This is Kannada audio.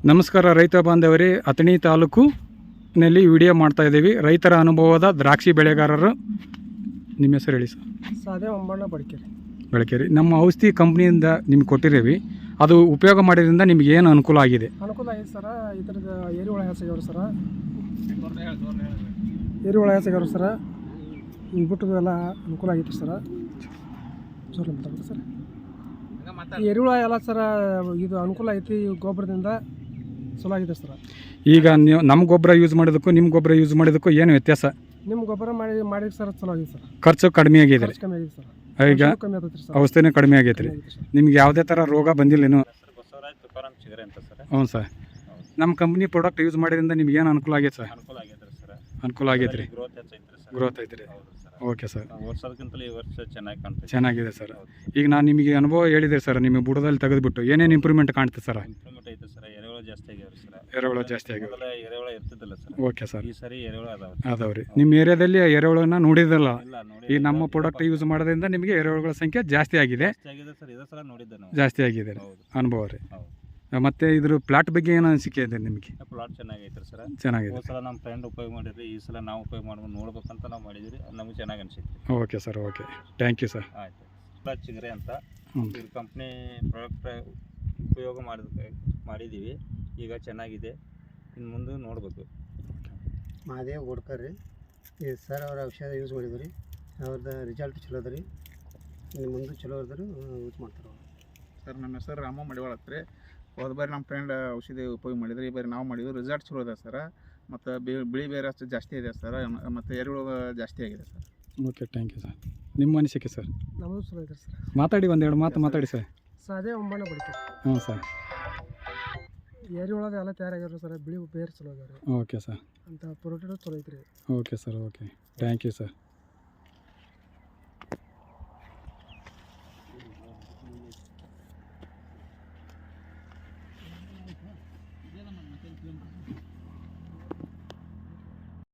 ನಮಸ್ಕಾರ ರೈತ ಬಾಂಧವರೇ, ಅಥಣಿ ತಾಲೂಕಿನಲ್ಲಿ ವಿಡಿಯೋ ಮಾಡ್ತಾ ಇದ್ದೀವಿ. ರೈತರ ಅನುಭವದ ದ್ರಾಕ್ಷಿ ಬೆಳೆಗಾರರು. ನಿಮ್ಮ ಹೆಸರು ಹೇಳಿ ಸರ್. ಸಾದೇ ಒಂಬಣ್ಣ ಬೆಳಕೇರಿ. ನಮ್ಮ ಔಷಧಿ ಕಂಪ್ನಿಯಿಂದ ನಿಮ್ಗೆ ಕೊಟ್ಟಿದ್ದೀವಿ. ಅದು ಉಪಯೋಗ ಮಾಡೋದ್ರಿಂದ ನಿಮ್ಗೆ ಏನು ಅನುಕೂಲ ಆಗಿದೆ? ಅನುಕೂಲ ಆಗಿದೆ ಸರ. ಇದ್ರದ್ದು ಎರಿಹುಳ ಹೆಸಗವ್ರು ಸರ, ಎರಿಹುಳ ಹೆಸಗವ್ರು ಸರ. ಈ ಬಿಟ್ಟು ಎಲ್ಲ ಅನುಕೂಲ ಆಗಿತ್ತು ಸರ. ಜೋರ ಮಾತಾಡ್ರಿ ಸರ್. ಈ ಎರಿಹುಳ ಎಲ್ಲ ಸರ ಇದು ಅನುಕೂಲ ಐತಿ. ಗೊಬ್ಬರದಿಂದ ಚಲೋ ಆಗಿದೆ ಸರ. ಈಗ ನೀವು ನಮ್ಮ ಗೊಬ್ಬರ ಯೂಸ್ ಮಾಡೋದಕ್ಕೂ ನಿಮ್ಮ ಗೊಬ್ಬರ ಯೂಸ್ ಮಾಡೋದಕ್ಕೂ ಏನು ವ್ಯತ್ಯಾಸ? ನಿಮ್ಮ ಗೊಬ್ಬರ ಮಾಡಿ ಸರ್ ಚಲೋ ಆಗಿದೆ ಸರ್. ಖರ್ಚು ಕಡಿಮೆ ಆಗಿದೆ. ಕಮ್ಮಿ ಆಗಿದೆ ಸರ್. ಈಗ ಕಮ್ಮಿ ಆಗ್ತೈತೆ ಸರ್. ಔಷಧಿನೇ ಕಡಿಮೆ ಆಗೈತೆ ರೀ. ನಿಮ್ಗೆ ಯಾವುದೇ ಥರ ರೋಗ ಬಂದಿಲ್ಲೇನು? ಹ್ಞೂ ಸರ್. ನಮ್ಮ ಕಂಪ್ನಿ ಪ್ರಾಡಕ್ಟ್ ಯೂಸ್ ಮಾಡೋದ್ರಿಂದ ನಿಮ್ಗೆ ಏನು ಅನುಕೂಲ ಆಗೈತೆ ಸರ್? ಅನುಕೂಲ ಆಗೈತೆ ರೀ. ಗ್ರೋತ್ ಐತೆ ರೀ. Okay sir. ವರ್ಷದಕ್ಕಿಂತಲೂ ಈ ವರ್ಷ ಚೆನ್ನಾಗಿದೆ ಸರ್. ಈಗ ನಾನು ನಿಮಗೆ ಅನುಭವ ಹೇಳಿದೆ ಸರ್. ನಿಮಗೆ ಬುಡದಲ್ಲಿ ತೆಗೆದುಬಿಟ್ಟು ಏನೇನು ಇಂಪ್ರೂವ್ಮೆಂಟ್ ಕಾಣ್ತದೆ ಸರ್? ಇಂಪ್ರೂವ್ಮೆಂಟ್ ಐತೆ ಸರ್. ಎರೆಹುಳ ಜಾಸ್ತಿ ಆಗ್ಯಾವ್ರಿ ಸರ್. ಎರೆಹುಳ ಜಾಸ್ತಿ ಆಗ್ಯಾವ. ಎರೆಹುಳ ಇರ್ತಿದ್ದಿಲ್ಲ ಸರ್. Okay sir. ಈ ಸರಿ ಎರೆಹುಳ ಅದಾವ್ರಿ. ನಿಮ್ಮ ಏರಿಯಾದಲ್ಲಿ ಎರೆಹುಳನ ನೋಡಿದಿಲ್ಲ. ನೋಡಿ ಈ ನಮ್ಮ ಪ್ರಾಡಕ್ಟ್ ಯೂಸ್ ಮಾಡೋದ್ರಿಂದ ನಿಮಗೆ ಎರೆಹುಳುಗಳ ಸಂಖ್ಯೆ ಜಾಸ್ತಿ ಆಗಿದೆ. ಸರ್. ಇದೇ ಸಲ ನೋಡಿದ್ದೆ ನಾವು. ಜಾಸ್ತಿ ಆಗಿದೆ ಅನುಭವ ರೀ. ಹೌದು. ಮತ್ತೆ ಇದ್ರ ಪ್ಲಾಟ್ ಬಗ್ಗೆ ಏನು ಅನಿಸಿಕೆ ಇದೆ ನಿಮಗೆ? ಪ್ಲಾಟ್ ಚೆನ್ನಾಗೈತೆ ಸರ್. ಚೆನ್ನಾಗಿದೆ. ಸಲ ನಮ್ಮ ಫ್ರೆಂಡ್ ಉಪಯೋಗ ಮಾಡಿದ್ರಿ. ಈ ಸಲ ನಾವು ಉಪಯೋಗ ಮಾಡ್ಕೊಂಡು ನೋಡ್ಬೇಕಂತ ನಾವು ಮಾಡಿದ್ರಿ. ನಮಗೆ ಚೆನ್ನಾಗಿ ಅನಿಸಿತ್ತು. Okay sir. Okay, thank you sir. ಆಯ್ತು. ಚಿಗರೆ ಅಂತ ಇದು ಕಂಪ್ನಿ ಪ್ರಾಡಕ್ಟ್ ಉಪಯೋಗ ಮಾಡಿದ್ದೀವಿ. ಈಗ ಚೆನ್ನಾಗಿದೆ. ಇನ್ನು ಮುಂದೆ ನೋಡ್ಬೇಕು. ಮಹಾದೇವ್ ಗೋಡ್ಕರ್ ರೀ. ಇದು ಸರ್ ಅವರ ಔಷಧ ಯೂಸ್ ಮಾಡಿದ್ವಿ ರೀ. ಅವ್ರದ್ದು ರಿಸಲ್ಟ್ ಚಲೋ ಅದ ರೀ. ಇನ್ನು ಮುಂದೆ ಚಲೋ ಇದ್ರೆ ಯೂಸ್ ಮಾಡ್ತಾರೆ ಸರ್. ನಮ್ಮ ಹೆಸರು ರಾಮ ಮಡಿವಾಳ ರೀ. ಹೋದ ಬಾರಿ ನಮ್ಮ ಫ್ರೆಂಡ್ ಔಷಧಿ ಉಪಯೋಗ ಮಾಡಿದ್ರಿ. ಈ ಬಾರಿ ನಾವು ಮಾಡಿದ್ವಿ. ರಿಸಲ್ಟ್ ಚಲೋ ಇದೆ ಸರ್. ಮತ್ತು ಬಿಳಿ ಬೇರೆ ಅಷ್ಟು ಜಾಸ್ತಿ ಇದೆ ಸರ್. ಮತ್ತು ಎರೆಹುಳು ಜಾಸ್ತಿ ಆಗಿದೆ sir. Okay, thank you sir. ನಿಮ್ಮ ಅನಿಸಿಕೆ ಸರ್? ನಮ್ಮದು ಚಲೋ ಇದೆ ಸರ್. ಮಾತಾಡಿ, ಒಂದೆರಡು ಮಾತು ಮಾತಾಡಿ ಸರ್. ಸಾದೇ ಒಂಬಣ್ಣ ಬಡಿಕೆ. ಹ್ಞೂ ಸರ್. ಎರಿಹುಳದ ಎಲ್ಲ ತಯಾರಾಗ್ಯಾರ ಸರ್. ಬಿಳಿ ಬೇರೆ ಚಲೋ ಆಗ್ಯಾರ. Okay sir. ಅಂತ ಪ್ರೋಟೀನು ಚಲೋ ಐತ್ರಿ. Okay sir. Okay, thank you sir.